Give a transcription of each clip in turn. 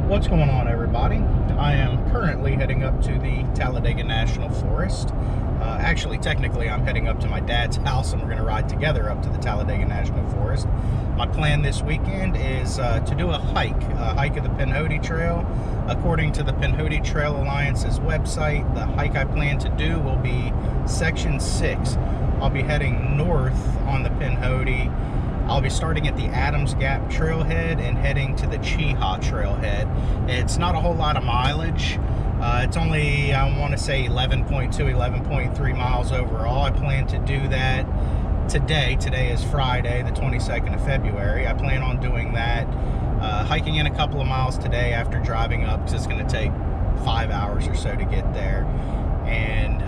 What's going on, everybody? I am currently heading up to the Talladega National Forest. Actually, technically, I'm heading up to my dad's house and we're going to ride together up to the Talladega National Forest. My plan this weekend is to do a hike of the Pinhoti Trail. According to the Pinhoti Trail Alliance's website, the hike I plan to do will be Section 6. I'll be heading north on the Pinhoti. I'll be starting at the Adams Gap Trailhead and heading to the Cheaha Trailhead. It's not a whole lot of mileage. It's only, I want to say 11.2, 11.3 miles overall. I plan to do that today. Today is Friday, the 22nd of February. I plan on doing that, hiking in a couple of miles today after driving up, because it's going to take 5 hours or so to get there. And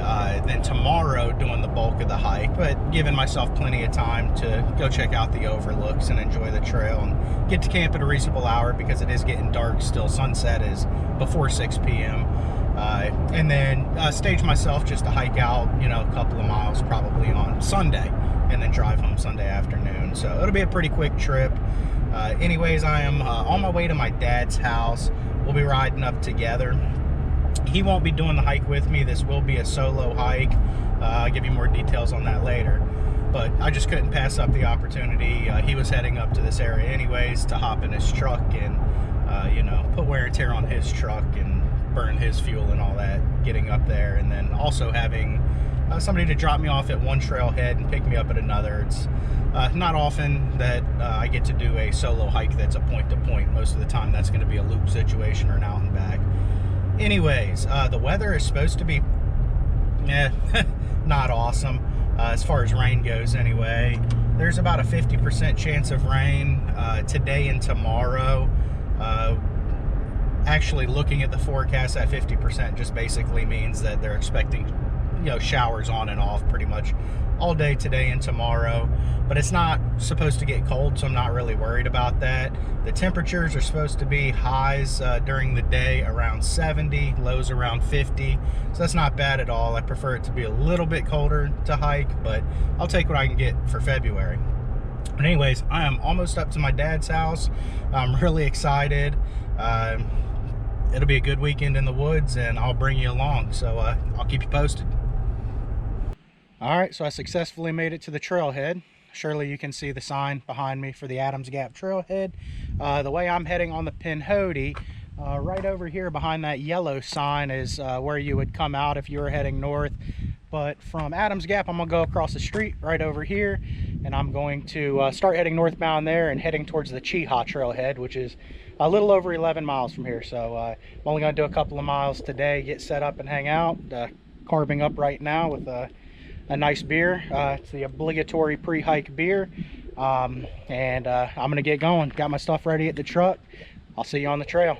then tomorrow doing the bulk of the hike, but giving myself plenty of time to go check out the overlooks and enjoy the trail and get to camp at a reasonable hour, because it is getting dark still. Sunset is before 6 p.m. And then stage myself just to hike out, you know, a couple of miles probably on Sunday, and then drive home Sunday afternoon. So it'll be a pretty quick trip. Anyways, I am on my way to my dad's house. We'll be riding up together. He won't be doing the hike with me. This will be a solo hike. I'll give you more details on that later. But I just couldn't pass up the opportunity. He was heading up to this area anyways to hop in his truck and, you know, put wear and tear on his truck and burn his fuel and all that getting up there. And then also having somebody to drop me off at one trailhead and pick me up at another. It's not often that I get to do a solo hike that's a point-to-point. Most of the time that's going to be a loop situation or an out and back. Anyways, the weather is supposed to be not awesome as far as rain goes anyway. There's about a 50% chance of rain today and tomorrow. Actually, looking at the forecast, that 50% just basically means that they're expecting, you know, showers on and off pretty much all day today and tomorrow. But it's not supposed to get cold, so I'm not really worried about that. The temperatures are supposed to be highs during the day around 70, lows around 50, so that's not bad at all. I prefer it to be a little bit colder to hike, but I'll take what I can get for February. But anyways, I am almost up to my dad's house. I'm really excited. It'll be a good weekend in the woods, and I'll bring you along, so I'll keep you posted. All right, so I successfully made it to the trailhead. Surely you can see the sign behind me for the Adams Gap Trailhead. The way I'm heading on the Pinhoti, right over here behind that yellow sign is where you would come out if you were heading north. But from Adams Gap, I'm gonna go across the street right over here, and I'm going to start heading northbound there and heading towards the Cheaha Trailhead, which is a little over 11 miles from here. So I'm only gonna do a couple of miles today, get set up and hang out. Carving up right now with a nice beer. It's the obligatory pre-hike beer. I'm gonna get going. Got my stuff ready at the truck. I'll see you on the trail.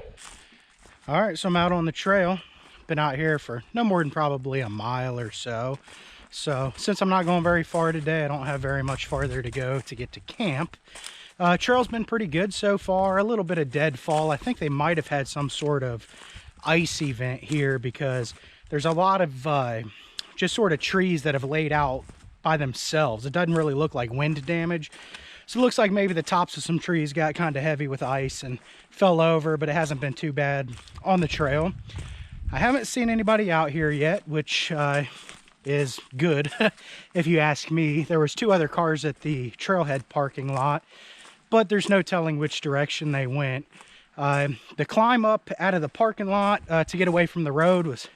All right, so I'm out on the trail. Been out here for no more than probably a mile or so. So since I'm not going very far today, I don't have very much farther to go to get to camp. Trail's been pretty good so far. A little bit of deadfall. I think they might have had some sort of ice event here, because there's a lot of just sort of trees that have laid out by themselves. It doesn't really look like wind damage. So it looks like maybe the tops of some trees got kind of heavy with ice and fell over, but it hasn't been too bad on the trail. I haven't seen anybody out here yet, which is good if you ask me. There was 2 other cars at the trailhead parking lot, but there's no telling which direction they went. The climb up out of the parking lot to get away from the road was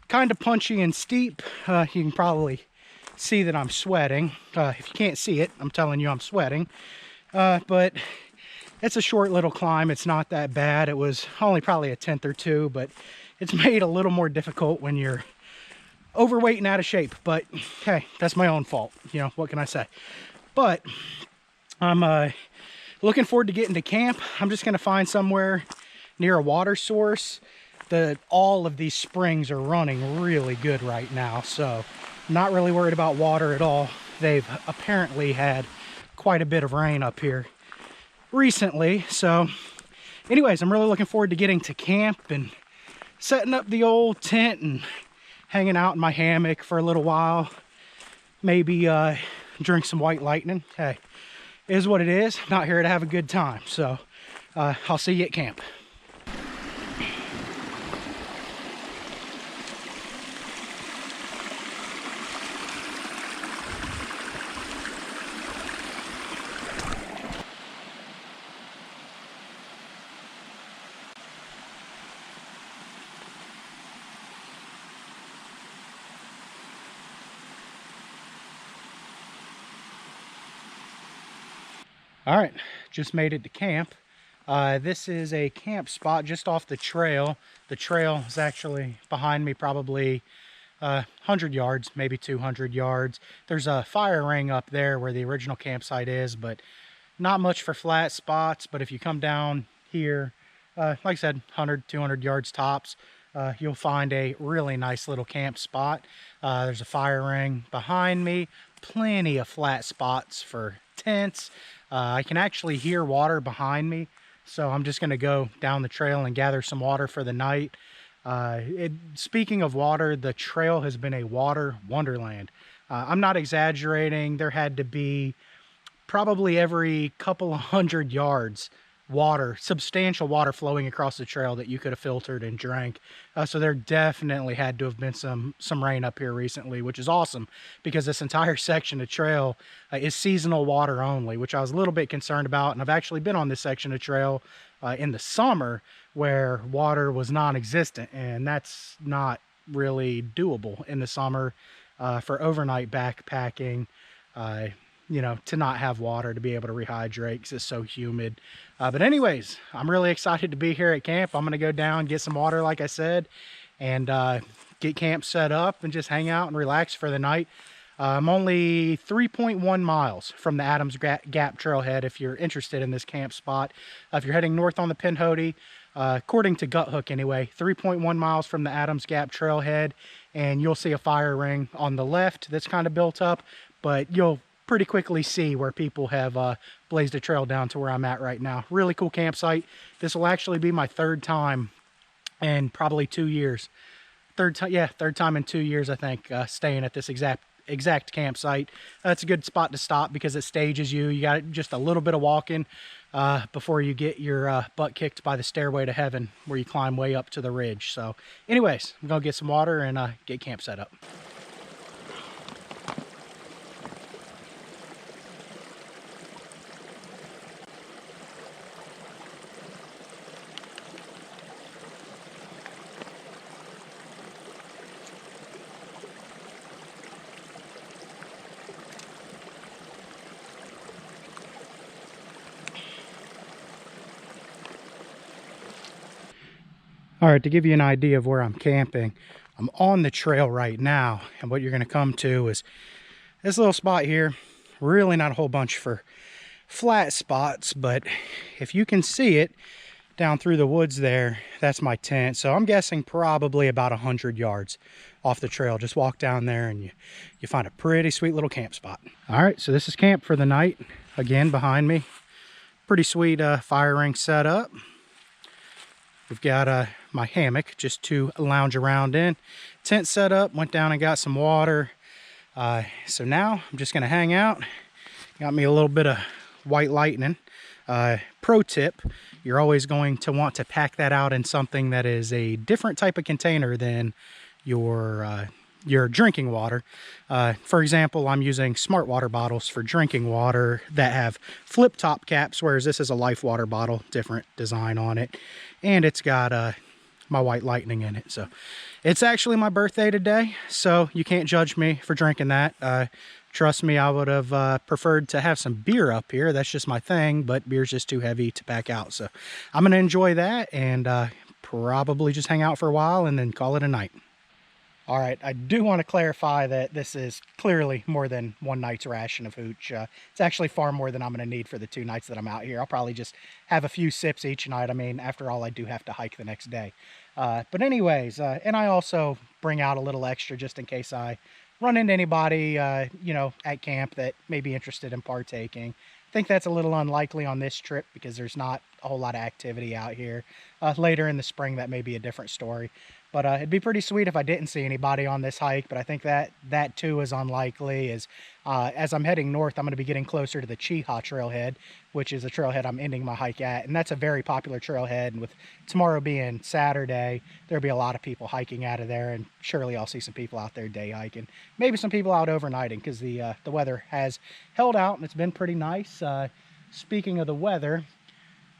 kind of punchy and steep. You can probably see that I'm sweating. If you can't see it, I'm telling you I'm sweating. But it's a short little climb. It's not that bad. It was only probably a 10th or 2, but it's made a little more difficult when you're overweight and out of shape. But hey, that's my own fault. You know, what can I say? But I'm looking forward to getting to camp. I'm just gonna find somewhere near a water source. All of these springs are running really good right now, so I'm not really worried about water at all. They've apparently had quite a bit of rain up here recently. So anyways, I'm really looking forward to getting to camp and setting up the old tent and hanging out in my hammock for a little while. Maybe drink some White Lightning. Hey, it is what it is. I'm not here to have a good time. So I'll see you at camp. All right, just made it to camp. This is a camp spot just off the trail. The trail is actually behind me, probably 100 yards, maybe 200 yards. There's a fire ring up there where the original campsite is, but not much for flat spots. But if you come down here, like I said, 100, 200 yards tops, you'll find a really nice little camp spot. There's a fire ring behind me, plenty of flat spots for tents. I can actually hear water behind me, so I'm just going to go down the trail and gather some water for the night. Speaking of water, the trail has been a water wonderland. I'm not exaggerating. There had to be probably every couple of 100 yards water, substantial water flowing across the trail that you could have filtered and drank. So there definitely had to have been some rain up here recently, which is awesome because this entire section of trail is seasonal water only, which I was a little bit concerned about. And I've actually been on this section of trail in the summer where water was non-existent, and that's not really doable in the summer for overnight backpacking. You know, to not have water to be able to rehydrate because it's so humid. But anyways, I'm really excited to be here at camp. I'm going to go down, get some water, like I said, and get camp set up and just hang out and relax for the night. I'm only 3.1 miles from the Adams Gap Trailhead if you're interested in this camp spot. If you're heading north on the Pinhoti, according to Guthook anyway, 3.1 miles from the Adams Gap Trailhead, and you'll see a fire ring on the left that's kind of built up, but you'll pretty quickly see where people have blazed a trail down to where I'm at right now. Really cool campsite. This will actually be my third time in probably 2 years. Third time in 2 years, I think, staying at this exact campsite. It's a good spot to stop because it stages you. You got just a little bit of walking before you get your butt kicked by the stairway to heaven, where you climb way up to the ridge. So anyways, I'm gonna get some water and get camp set up. All right, to give you an idea of where I'm camping, I'm on the trail right now, and what you're going to come to is this little spot here. Really not a whole bunch for flat spots, but if you can see it down through the woods there, that's my tent. So I'm guessing probably about 100 yards off the trail. Just walk down there and you find a pretty sweet little camp spot. All right, so this is camp for the night. Again, behind me, pretty sweet fire ring set up. We've got my hammock just to lounge around in. Tent set up, went down and got some water. So now I'm just gonna hang out. Got me a little bit of white lightning. Pro tip, you're always going to want to pack that out in something that is a different type of container than your drinking water. For example, I'm using smart water bottles for drinking water that have flip top caps, whereas this is a life water bottle, different design on it. And it's got my white lightning in it. So it's actually my birthday today, so you can't judge me for drinking that. Trust me, I would have preferred to have some beer up here. That's just my thing, but beer's just too heavy to pack out. So I'm gonna enjoy that and probably just hang out for a while and then call it a night. All right, I do want to clarify that this is clearly more than one night's ration of hooch. It's actually far more than I'm going to need for the 2 nights that I'm out here. I'll probably just have a few sips each night. I mean, after all, I do have to hike the next day. But anyways, and I also bring out a little extra just in case I run into anybody, you know, at camp that may be interested in partaking. I think that's a little unlikely on this trip because there's not a whole lot of activity out here. Later in the spring, that may be a different story. But it'd be pretty sweet if I didn't see anybody on this hike, but I think that too is unlikely. As I'm heading north, I'm going to be getting closer to the Cheaha Trailhead, which is a trailhead I'm ending my hike at. And that's a very popular trailhead. And with tomorrow being Saturday, there'll be a lot of people hiking out of there. And surely I'll see some people out there day hiking. Maybe some people out overnighting because the weather has held out and it's been pretty nice. Speaking of the weather,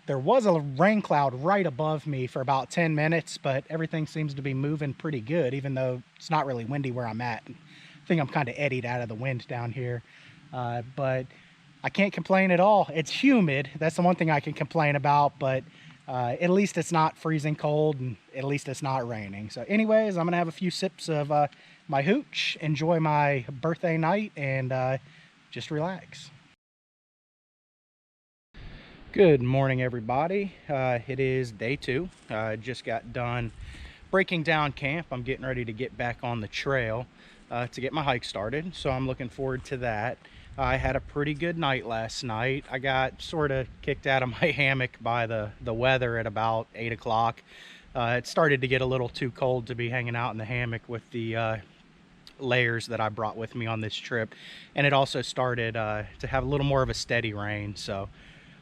there was a rain cloud right above me for about 10 minutes, but everything seems to be moving pretty good, even though it's not really windy where I'm at. I think I'm kind of eddied out of the wind down here. But I can't complain at all. It's humid. That's the one thing I can complain about, but at least it's not freezing cold, and at least it's not raining. So anyways, I'm gonna have a few sips of my hooch, enjoy my birthday night, and just relax. Good morning, everybody. It is day 2. Just got done breaking down camp. I'm getting ready to get back on the trail to get my hike started, so I'm looking forward to that. I had a pretty good night last night. I got sort of kicked out of my hammock by the weather at about 8 o'clock. It started to get a little too cold to be hanging out in the hammock with the layers that I brought with me on this trip, and it also started to have a little more of a steady rain. So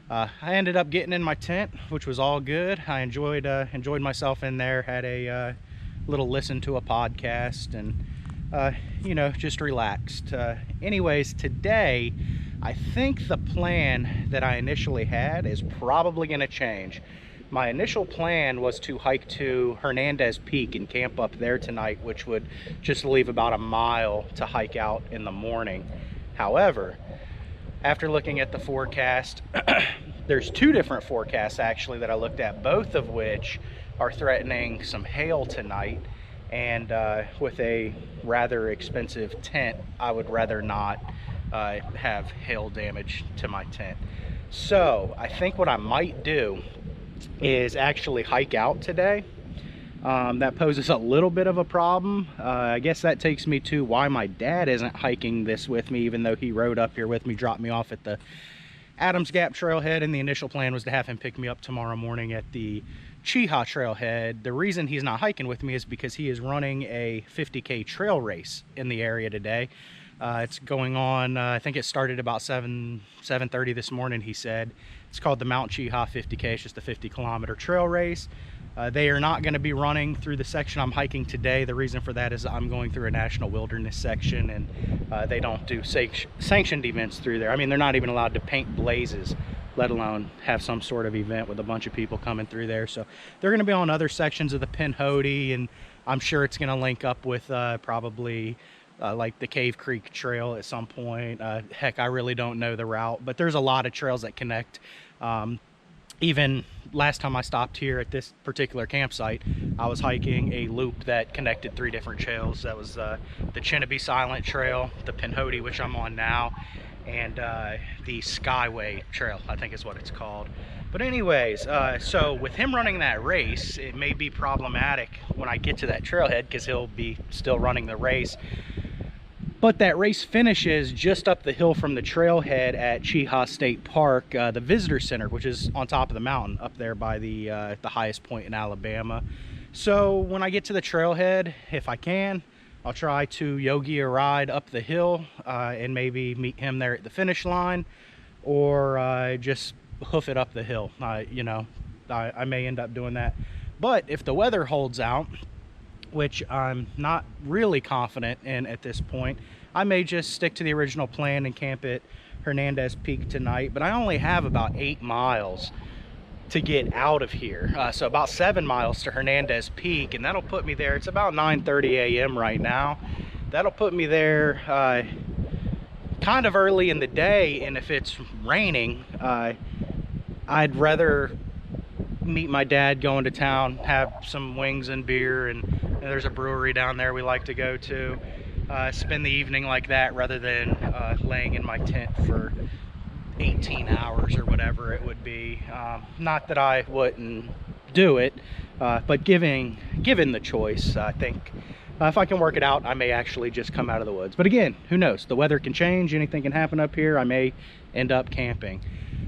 I ended up getting in my tent, which was all good. I enjoyed myself in there, had a little listen to a podcast, and you know, just relaxed. Anyways, today I think the plan that I initially had is probably going to change. My initial plan was to hike to Hernandez Peak and camp up there tonight, which would just leave about a mile to hike out in the morning. However, after looking at the forecast, there's 2 different forecasts actually that I looked at, both of which are threatening some hail tonight. And with a rather expensive tent, I would rather not have hail damage to my tent. So I think what I might do is actually hike out today. That poses a little bit of a problem. I guess that takes me to why my dad isn't hiking this with me, even though he rode up here with me, dropped me off at the Adams Gap Trailhead, and the initial plan was to have him pick me up tomorrow morning at the Cheaha Trailhead. The reason he's not hiking with me is because he is running a 50K trail race in the area today. It's going on, I think it started about 7:30 this morning, he said. It's called the Mount Cheaha 50K. It's just a 50-kilometer trail race. They are not going to be running through the section I'm hiking today. The reason for that is I'm going through a national wilderness section, and they don't do sanctioned events through there. I mean, they're not even allowed to paint blazes, let alone have some sort of event with a bunch of people coming through there. So they're going to be on other sections of the Pinhoti, and I'm sure it's going to link up with probably like the Cave Creek Trail at some point. Heck, I really don't know the route, but there's a lot of trails that connect. Even last time I stopped here at this particular campsite, I was hiking a loop that connected 3 different trails. That was the Cheaha Silent Trail, the Pinhoti, which I'm on now, and the Skyway Trail, I think is what it's called. But anyways, so with him running that race, it may be problematic when I get to that trailhead because he'll be still running the race. But that race finishes just up the hill from the trailhead at Cheaha State Park, the visitor center, which is on top of the mountain up there by the highest point in Alabama. So when I get to the trailhead, if I can, I'll try to yogi a ride up the hill and maybe meet him there at the finish line, or just hoof it up the hill. You know, I may end up doing that. But if the weather holds out, which I'm not really confident in at this point, I may just stick to the original plan and camp at Hernandez Peak tonight. But I only have about 8 miles to get out of here, so about 7 miles to Hernandez Peak, and that'll put me there. It's about 9:30 a.m. right now. That'll put me there kind of early in the day, and if it's raining, I'd rather meet my dad going to town, have some wings and beer, and there's a brewery down there we like to go to, spend the evening like that rather than laying in my tent for 18 hours or whatever it would be. Not that I wouldn't do it, but given the choice, I think if I can work it out, I may actually just come out of the woods. But again, who knows? The weather can change, anything can happen up here. I may end up camping.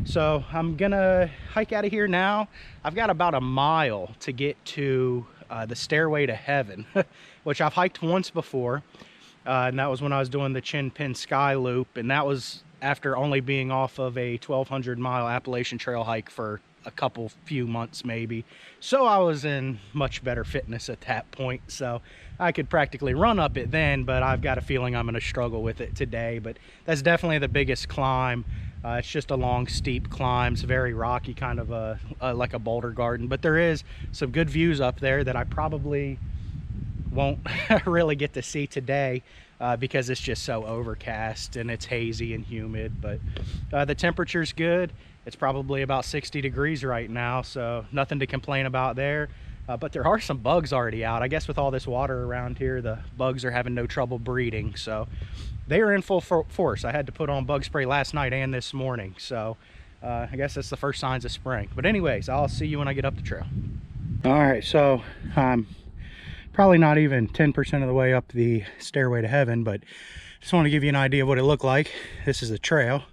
So I'm gonna hike out of here now. I've got about a mile to get to the Stairway to Heaven, which I've hiked once before, and that was when I was doing the Chin Pin Sky Loop, and that was after only being off of a 1,200-mile Appalachian Trail hike for a few months maybe. So I was in much better fitness at that point, so I could practically run up it then, but I've got a feeling I'm going to struggle with it today. But that's definitely the biggest climb. It's just a long, steep climb. It's very rocky, kind of like a boulder garden, but there is some good views up there that I probably won't really get to see today because it's just so overcast and it's hazy and humid. But the temperature's good. It's probably about 60 degrees right now, so nothing to complain about there. But there are some bugs already out. I guess with all this water around here, the bugs are having no trouble breeding, so they are in full force. I had to put on bug spray last night and this morning, so I guess that's the first signs of spring. But anyways, I'll see you when I get up the trail. All right, so I'm probably not even 10% of the way up the Stairway to Heaven, but just want to give you an idea of what it looked like. This is the trail,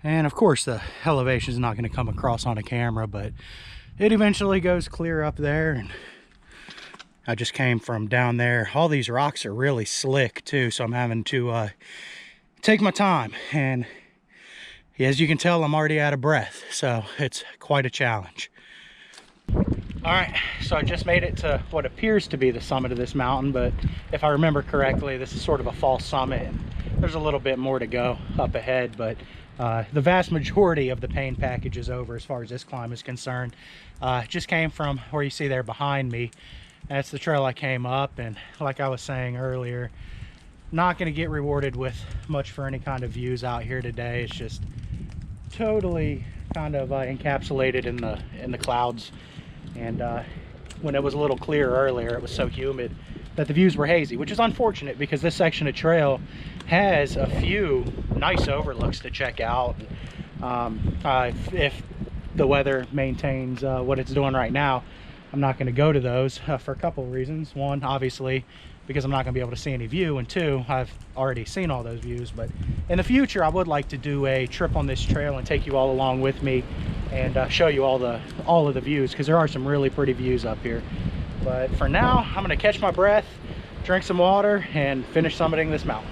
and of course the elevation is not going to come across on a camera, but it eventually goes clear up there. And I just came from down there. All these rocks are really slick too, so I'm having to take my time, and as you can tell, I'm already out of breath, so it's quite a challenge. All right, so I just made it to what appears to be the summit of this mountain, but if I remember correctly, this is sort of a false summit, and there's a little bit more to go up ahead. But the vast majority of the pain package is over as far as this climb is concerned. Just came from where you see there behind me. That's the trail I came up, and like I was saying earlier, not going to get rewarded with much for any kind of views out here today. It's just totally kind of encapsulated in the clouds. And when it was a little clearer earlier, it was so humid that the views were hazy, which is unfortunate because this section of trail has a few nice overlooks to check out. If the weather maintains what it's doing right now, I'm not going to go to those for a couple of reasons. One, obviously, because I'm not going to be able to see any view, and two, I've already seen all those views. But in the future, I would like to do a trip on this trail and take you all along with me and show you all of the views, because there are some really pretty views up here. But for now, I'm going to catch my breath, drink some water, and finish summiting this mountain.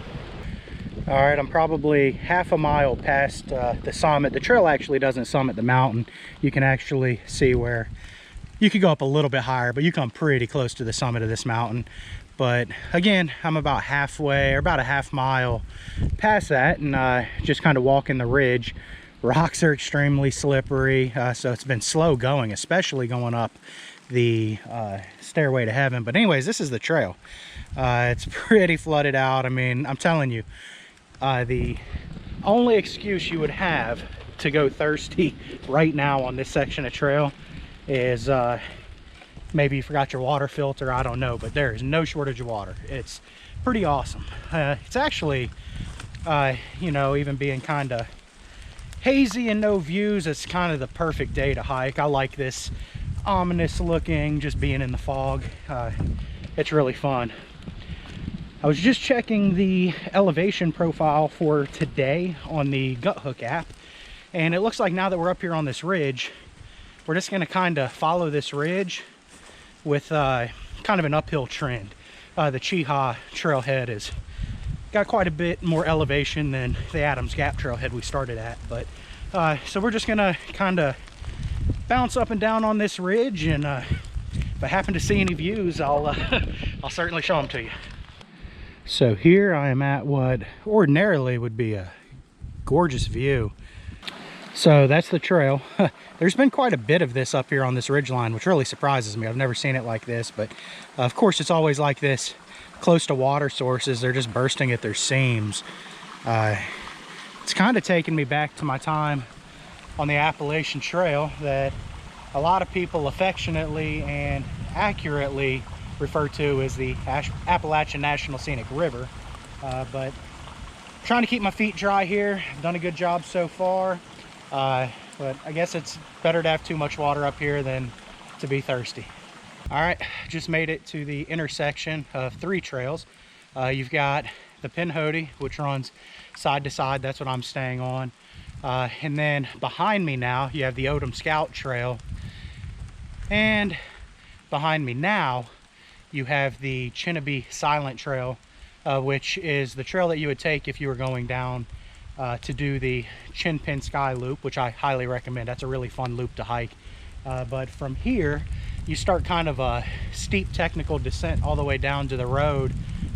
All right, I'm probably half a mile past the summit. The trail actually doesn't summit the mountain. You can actually see where you could go up a little bit higher, but you come pretty close to the summit of this mountain. But again, I'm about halfway, or about a half mile past that, and just kind of walking the ridge. Rocks are extremely slippery, so it's been slow going, especially going up the Stairway to Heaven. But anyways, this is the trail. It's pretty flooded out. I mean, I'm telling you, the only excuse you would have to go thirsty right now on this section of trail is maybe you forgot your water filter. I don't know, but there is no shortage of water. It's pretty awesome. It's actually, you know, even being kind of hazy and no views, it's kind of the perfect day to hike. I like this ominous looking, just being in the fog. It's really fun. I was just checking the elevation profile for today on the Guthook app, and it looks like now that we're up here on this ridge, we're just going to kind of follow this ridge with kind of an uphill trend. The Cheaha Trailhead has got quite a bit more elevation than the Adams Gap Trailhead we started at, but so we're just going to kind of bounce up and down on this ridge, and if I happen to see any views, I'll certainly show them to you. So here I am at what ordinarily would be a gorgeous view. So that's the trail. There's been quite a bit of this up here on this ridgeline, which really surprises me. I've never seen it like this, but of course it's always like this close to water sources. They're just bursting at their seams. It's kind of taken me back to my time on the Appalachian Trail that a lot of people affectionately and accurately refer to as the Appalachian National Scenic River. But trying to keep my feet dry here. I've done a good job so far. But I guess it's better to have too much water up here than to be thirsty. All right, just made it to the intersection of three trails. You've got the Pinhoti, which runs side to side. That's what I'm staying on. And then behind me now, you have the Odom Scout Trail. And behind me now, you have the Chinnaby Silent Trail, which is the trail that you would take if you were going down to do the Chin Pin Sky Loop, which I highly recommend. That's a really fun loop to hike. But from here, you start kind of a steep technical descent all the way down to the road.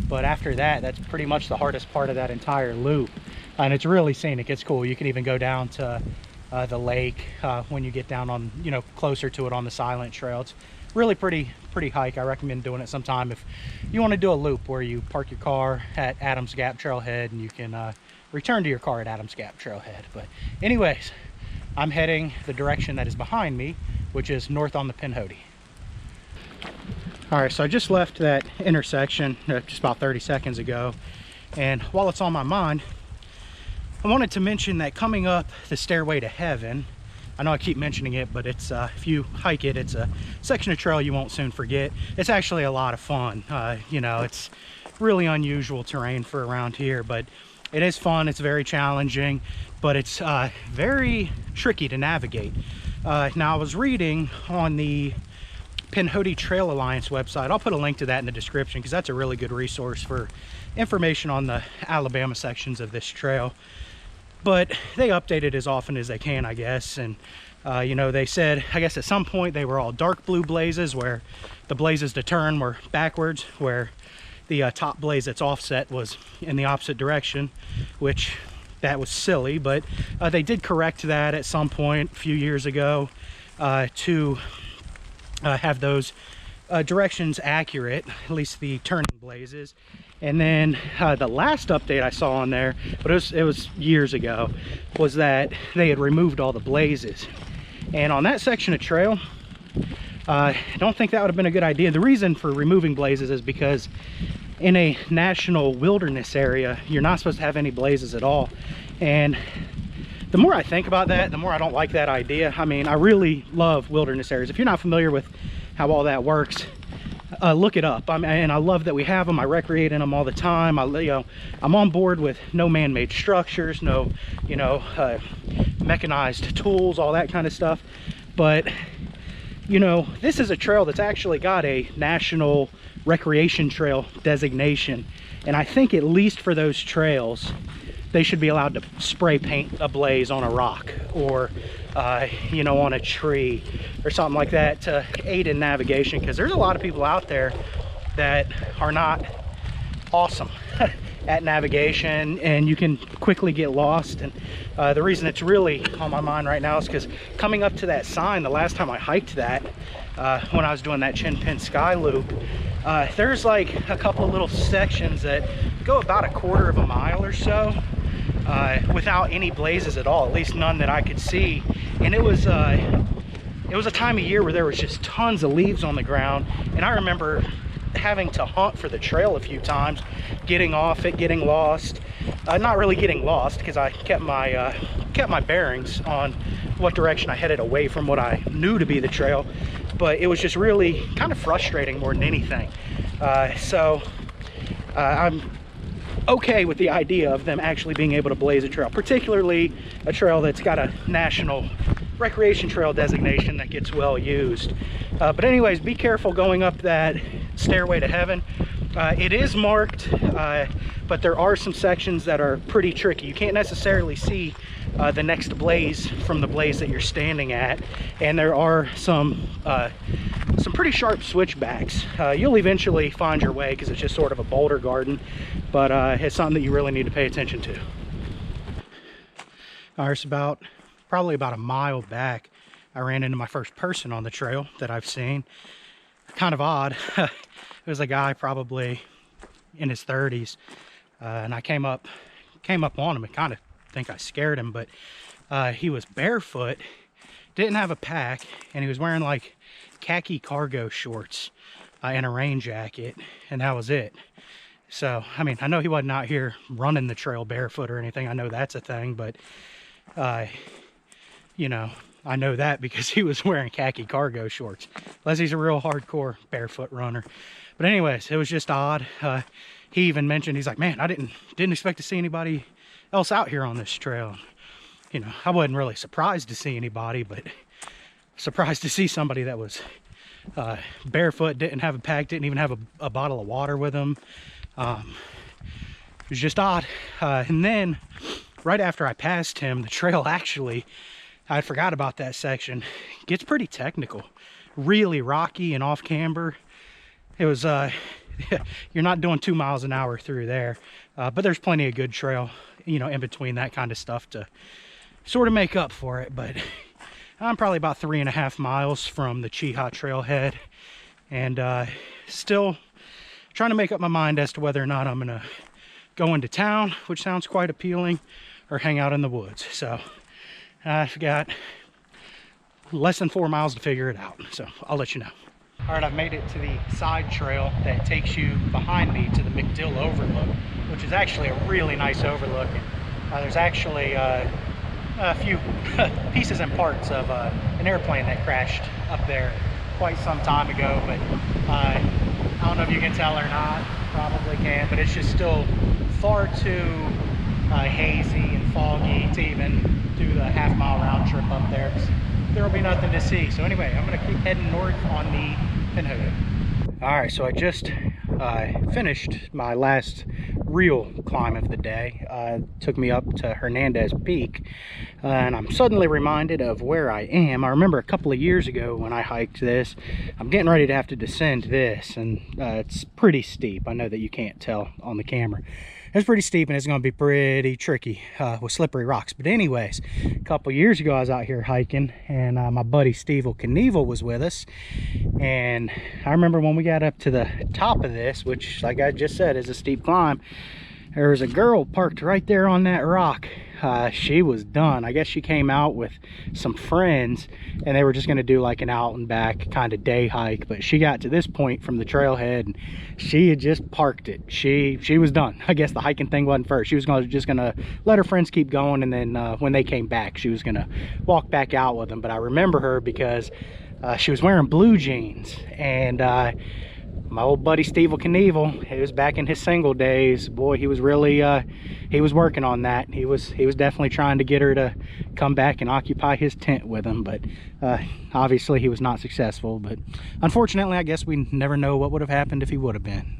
But after that, that's pretty much the hardest part of that entire loop. And it's really scenic. It's cool. You can even go down to the lake when you get down on, you know, closer to it on the Silent Trail. It's really pretty hike. I recommend doing it sometime if you want to do a loop where you park your car at Adams Gap Trailhead and you can return to your car at Adams Gap Trailhead. But anyways, I'm heading the direction that is behind me, which is north on the Pinhoti. All right, so I just left that intersection just about 30 seconds ago, and while it's on my mind, I wanted to mention that coming up the Stairway to Heaven, I know I keep mentioning it, but it's if you hike it, it's a section of trail you won't soon forget. It's actually a lot of fun. You know, it's really unusual terrain for around here, but it is fun. It's very challenging, but it's very tricky to navigate. Now, I was reading on the Pinhoti Trail Alliance website. I'll put a link to that in the description because that's a really good resource for information on the Alabama sections of this trail. But they update it as often as they can, I guess. And you know, they said, I guess at some point they were all dark blue blazes where the blazes to turn were backwards, where the top blaze that's offset was in the opposite direction, which that was silly, but they did correct that at some point a few years ago to have those directions accurate, at least the turning blazes. And then the last update I saw on there, but it was years ago, was that they had removed all the blazes. And on that section of trail, I don't think that would have been a good idea. The reason for removing blazes is because in a national wilderness area, you're not supposed to have any blazes at all. And the more I think about that, the more I don't like that idea. I mean, I really love wilderness areas. If you're not familiar with how all that works, look it up. And I love that we have them. I recreate in them all the time. I'm on board with no man-made structures, no, mechanized tools, all that kind of stuff. But this is a trail that's actually got a national recreation trail designation, and I think at least for those trails they should be allowed to spray paint a blaze on a rock or on a tree or something like that to aid in navigation, because there's a lot of people out there that are not awesome at navigation and you can quickly get lost. And the reason it's really on my mind right now is because coming up to that sign, the last time I hiked that when I was doing that Chin Pin Sky Loop, there's like a couple of little sections that go about 1/4 of a mile or so without any blazes at all, at least none that I could see. And it was a time of year where there was just tons of leaves on the ground, and I remember having to hunt for the trail a few times, getting off it, getting lost. Not really getting lost because I kept my bearings on what direction I headed away from what I knew to be the trail, but it was just really kind of frustrating more than anything. So I'm okay with the idea of them actually being able to blaze a trail, particularly a trail that's got a national recreation trail designation that gets well used. But anyways, be careful going up that Stairway to Heaven. It is marked, but there are some sections that are pretty tricky. You can't necessarily see the next blaze from the blaze that you're standing at, and there are some pretty sharp switchbacks. You'll eventually find your way because it's just sort of a boulder garden, but it's something that you really need to pay attention to. It's probably about a mile back, I ran into my first person on the trail that I've seen. Kind of odd. It was a guy probably in his 30s, and I came up on him and kind of think I scared him, but he was barefoot, didn't have a pack, and he was wearing like khaki cargo shorts and a rain jacket, and that was it. So I mean, I know he wasn't out here running the trail barefoot or anything. I know that's a thing, but I know that because he was wearing khaki cargo shorts, unless he's a real hardcore barefoot runner. But anyways, it was just odd. He even mentioned, he's like, man, I didn't expect to see anybody else out here on this trail. I wasn't really surprised to see anybody, but surprised to see somebody that was barefoot, didn't have a pack, didn't even have a bottle of water with him. It was just odd. And then right after I passed him, the trail actually, I forgot about that section, gets pretty technical, really rocky and off camber. It was you're not doing 2 miles an hour through there, but there's plenty of good trail in between that kind of stuff to sort of make up for it. But I'm probably about 3.5 miles from the Cheaha Trailhead, and still trying to make up my mind as to whether or not I'm gonna go into town, which sounds quite appealing, or hang out in the woods. So I've got less than 4 miles to figure it out, so I'll let you know. All right, I've made it to the side trail that takes you behind me to the McDill overlook, which is actually a really nice overlook. There's actually a few pieces and parts of an airplane that crashed up there quite some time ago, but I don't know if you can tell or not, probably can, but it's just still far too hazy and foggy to even do the half-mile round trip up there. There will be nothing to see. So anyway, I'm going to keep heading north on the Pinhoti. All right, so I just finished my last real climb of the day. Took me up to Hernandez Peak, and I'm suddenly reminded of where I am. I remember a couple of years ago when I hiked this. I'm getting ready to have to descend this, and it's pretty steep. I know that you can't tell on the camera. It's pretty steep, and it's going to be pretty tricky with slippery rocks. But anyways, a couple years ago I was out here hiking, and my buddy Steve Knievel was with us. And I remember when we got up to the top of this, which, like I just said, is a steep climb, there was a girl parked right there on that rock. She was done. I guess she came out with some friends, and they were just going to do like an out and back kind of day hike. But she got to this point from the trailhead, and she had just parked it. She was done. I guess the hiking thing wasn't first. She was just gonna let her friends keep going, and then when they came back, she was gonna walk back out with them. But I remember her because she was wearing blue jeans, and my old buddy Steve Knievel, he was back in his single days. Boy, he was really he was working on that. He was definitely trying to get her to come back and occupy his tent with him, but obviously he was not successful. But unfortunately, I guess we never know what would have happened if he would have been.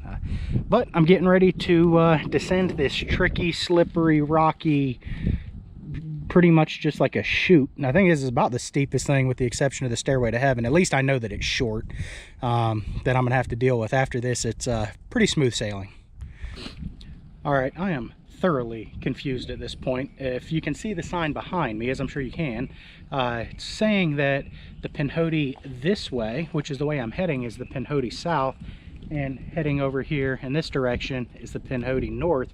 But I'm getting ready to descend this tricky, slippery, rocky, pretty much just like a chute. And I think this is about the steepest thing, with the exception of the Stairway to Heaven. At least I know that it's short, that I'm gonna have to deal with. After this, it's pretty smooth sailing. All right, I am thoroughly confused at this point. If you can see the sign behind me, as I'm sure you can, it's saying that the Pinhoti this way, which is the way I'm heading, is the Pinhoti south, and heading over here in this direction is the Pinhoti north.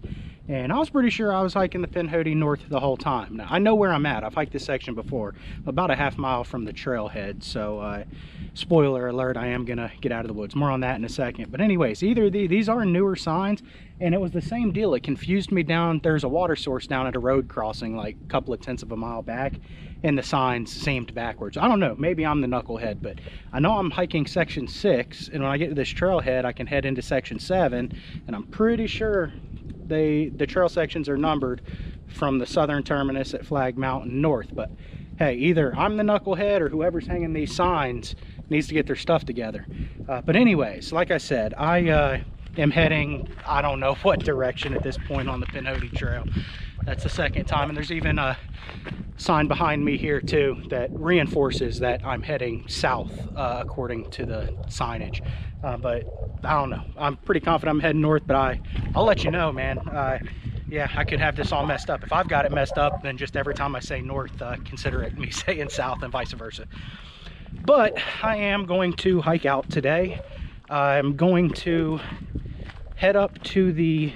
And I was pretty sure I was hiking the Pinhoti north the whole time. Now, I know where I'm at. I've hiked this section before, about a half mile from the trailhead. So, spoiler alert, I am gonna get out of the woods. More on that in a second. But anyways, either these are newer signs, and it was the same deal. It confused me down. There's a water source down at a road crossing, like a couple of tenths of a mile back, and the signs seemed backwards. I don't know, maybe I'm the knucklehead, but I know I'm hiking section 6, and when I get to this trailhead, I can head into section 7, and I'm pretty sure the trail sections are numbered from the southern terminus at Flag Mountain north. But hey, either I'm the knucklehead or whoever's hanging these signs needs to get their stuff together. But anyways, like I said, I am heading, I don't know what direction at this point on the Pinhoti Trail. That's the second time, and there's even a sign behind me here too that reinforces that I'm heading south according to the signage. But I don't know, I'm pretty confident I'm heading north, but I'll let you know, man. Yeah, I could have this all messed up. If I've got it messed up, then just every time I say north, consider it me saying south, and vice versa. But I am going to hike out today. I'm going to head up to the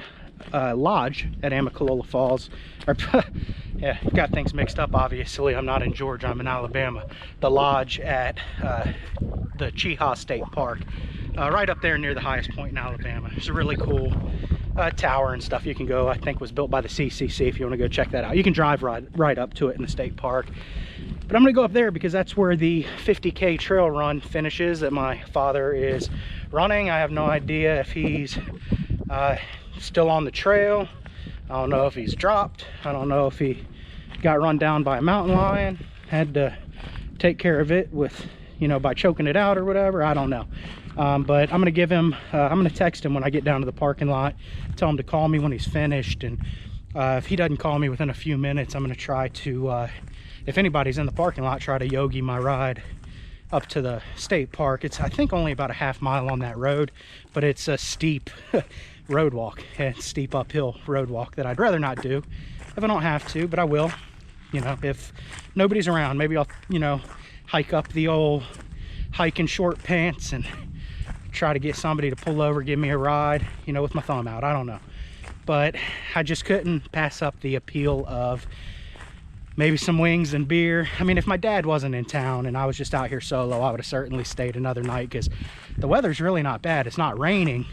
lodge at Amicalola Falls. Yeah, got things mixed up, obviously. I'm not in Georgia, I'm in Alabama. The lodge at the Cheaha State Park, right up there near the highest point in Alabama. It's a really cool tower and stuff. You can go, I think was built by the CCC, if you want to go check that out. You can drive right up to it in the state park. But I'm going to go up there because that's where the 50K trail run finishes that my father is running. I have no idea if he's still on the trail. I don't know if he's dropped. I don't know if he got run down by a mountain lion, had to take care of it with, you know, by choking it out or whatever. I don't know. But I'm gonna give him, I'm gonna text him when I get down to the parking lot, tell him to call me when he's finished. And if he doesn't call me within a few minutes, I'm gonna try to, if anybody's in the parking lot, try to yogi my ride up to the state park. It's, I think, only about a half mile on that road, but it's a steep road walk, and steep uphill road walk that I'd rather not do if I don't have to, but I will. You know, if nobody's around, maybe I'll, you know, hike up the old hiking short pants and try to get somebody to pull over, give me a ride, you know, with my thumb out. I don't know. But I just couldn't pass up the appeal of maybe some wings and beer. I mean, if my dad wasn't in town and I was just out here solo, I would have certainly stayed another night, because the weather's really not bad. It's not raining.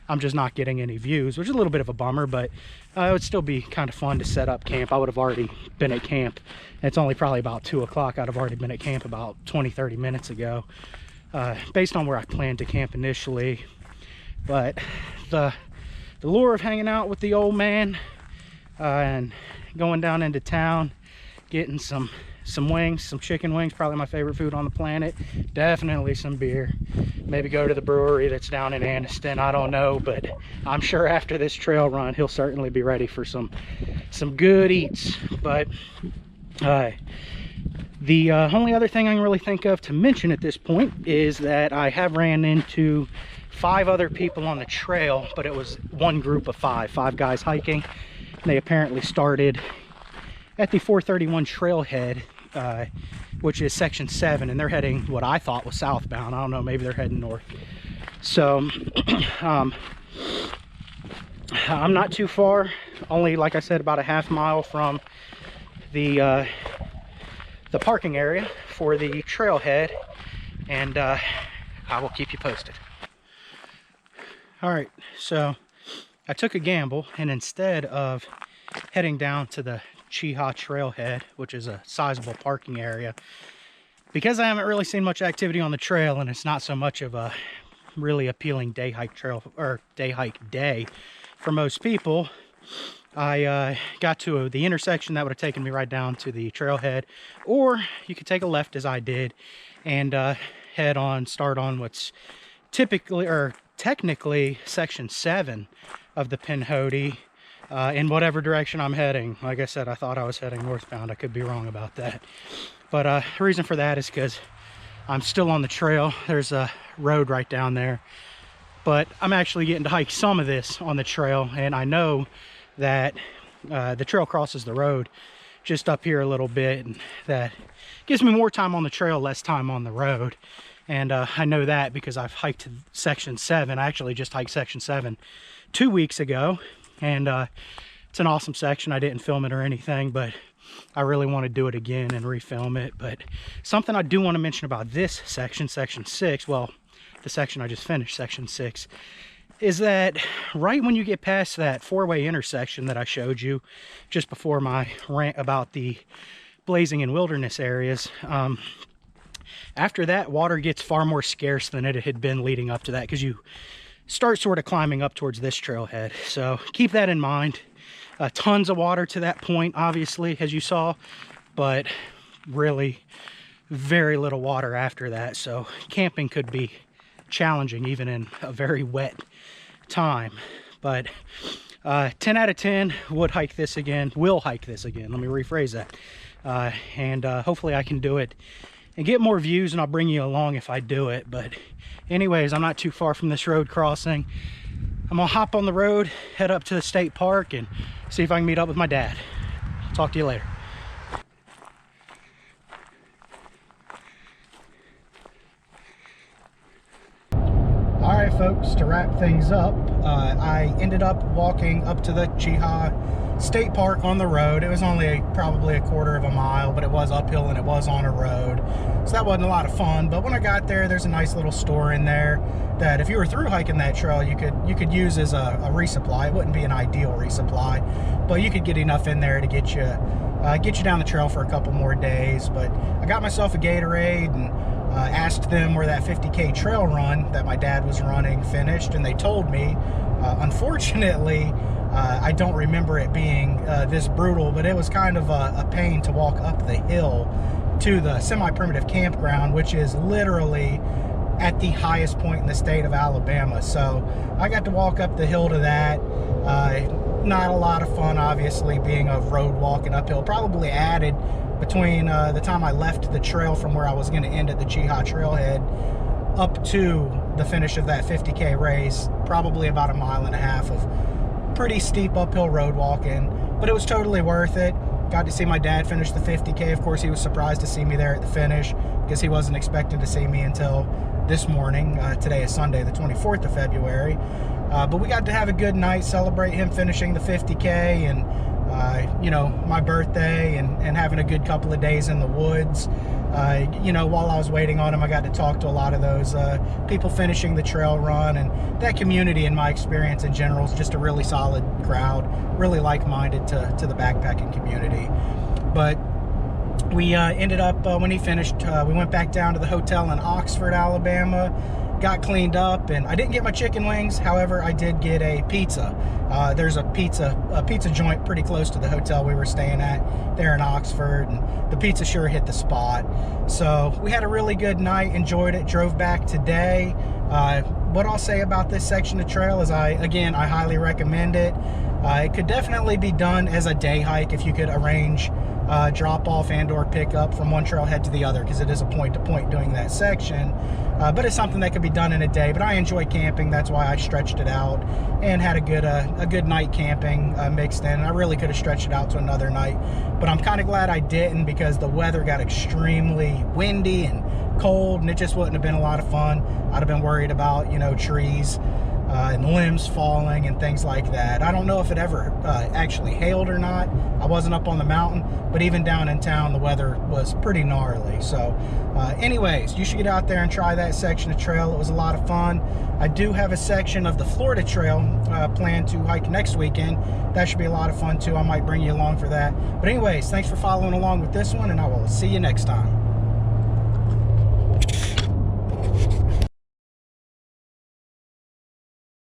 I'm just not getting any views, which is a little bit of a bummer, but it would still be kind of fun to set up camp. I would have already been at camp. It's only probably about 2 o'clock. I'd have already been at camp about 20-30 minutes ago, based on where I planned to camp initially. But the lure of hanging out with the old man and going down into town, getting some wings, some chicken wings, probably my favorite food on the planet, definitely some beer, maybe go to the brewery that's down in Anniston. I don't know, but I'm sure after this trail run he'll certainly be ready for some good eats. But the only other thing I can really think of to mention at this point is that I have ran into 5 other people on the trail, but it was one group of 5 guys hiking. They apparently started at the 431 Trailhead, which is section 7, and they're heading what I thought was southbound. I don't know, maybe they're heading north. So I'm not too far, only, like I said, about a half mile from the parking area for the trailhead, and I will keep you posted. All right, so I took a gamble, and instead of heading down to the Cheaha Trailhead, which is a sizable parking area, because I haven't really seen much activity on the trail and it's not so much of a really appealing day hike trail or day hike day for most people, I got to the intersection that would have taken me right down to the trailhead, or you could take a left as I did and start on what's typically or technically section 7 of the Pinhoti. In whatever direction I'm heading. Like I said, I thought I was heading northbound. I could be wrong about that. But the reason for that is because I'm still on the trail. There's a road right down there. But I'm actually getting to hike some of this on the trail. And I know that the trail crosses the road just up here a little bit. And that gives me more time on the trail, less time on the road. And I know that because I've hiked section 7. I actually just hiked section 7 2 weeks ago. And it's an awesome section. I didn't film it or anything, but I really want to do it again and refilm it. But something I do want to mention about this section, section 6, well, the section I just finished, section 6, is that right when you get past that 4-way intersection that I showed you just before my rant about the blazing and wilderness areas, after that, water gets far more scarce than it had been leading up to that, because you start sort of climbing up towards this trailhead. So keep that in mind. Tons of water to that point, obviously, as you saw, but really very little water after that. So camping could be challenging even in a very wet time. But 10 out of 10 would hike this again, will hike this again. Let me rephrase that. And hopefully I can do it and get more views, and I'll bring you along if I do it. But anyways, I'm not too far from this road crossing. I'm gonna hop on the road, head up to the state park, and see if I can meet up with my dad. Talk to you later. All right, folks, to wrap things up, I ended up walking up to the Cheaha State Park on the road. It was only probably a quarter of a mile, but it was uphill and it was on a road, so that wasn't a lot of fun. But when I got there, there's a nice little store in there that if you were through hiking that trail, you could use as a resupply. It wouldn't be an ideal resupply, but you could get enough in there to get you down the trail for a couple more days. But I got myself a Gatorade and asked them where that 50K trail run that my dad was running finished, and they told me. Unfortunately, I don't remember it being this brutal, but it was kind of a pain to walk up the hill to the semi-primitive campground, which is literally at the highest point in the state of Alabama. So I got to walk up the hill to that. Not a lot of fun, obviously, being a road walking uphill. Probably added between the time I left the trail from where I was going to end at the Cheaha Trailhead up to the finish of that 50K race, probably about 1.5 miles of pretty steep uphill road walking, but it was totally worth it. Got to see my dad finish the 50K. Of course, he was surprised to see me there at the finish because he wasn't expecting to see me until this morning. Today is Sunday, the 24th of February. But we got to have a good night, celebrate him finishing the 50K and, you know, my birthday and having a good couple of days in the woods. You know, while I was waiting on him, I got to talk to a lot of those people finishing the trail run, and that community, in my experience in general, is just a really solid crowd, really like-minded to the backpacking community. But we ended up, when he finished, we went back down to the hotel in Oxford, Alabama, got cleaned up, and I didn't get my chicken wings. However, I did get a pizza. There's a pizza joint pretty close to the hotel we were staying at there in Oxford, and the pizza sure hit the spot. So we had a really good night, enjoyed it, drove back today. What I'll say about this section of trail is I highly recommend it. It could definitely be done as a day hike if you could arrange drop off and or pick up from one trailhead to the other, because it is a point to point doing that section. But it's something that could be done in a day. But I enjoy camping, that's why I stretched it out and had a good night camping mixed in. I really could have stretched it out to another night, but I'm kind of glad I didn't, because the weather got extremely windy and cold, and it just wouldn't have been a lot of fun. I'd have been worried about, you know, trees and limbs falling and things like that. I don't know if it ever actually hailed or not. I wasn't up on the mountain, but even down in town, the weather was pretty gnarly. So anyways, you should get out there and try that section of trail. It was a lot of fun. I do have a section of the Florida Trail planned to hike next weekend. That should be a lot of fun too. I might bring you along for that. But anyways, thanks for following along with this one, and I will see you next time.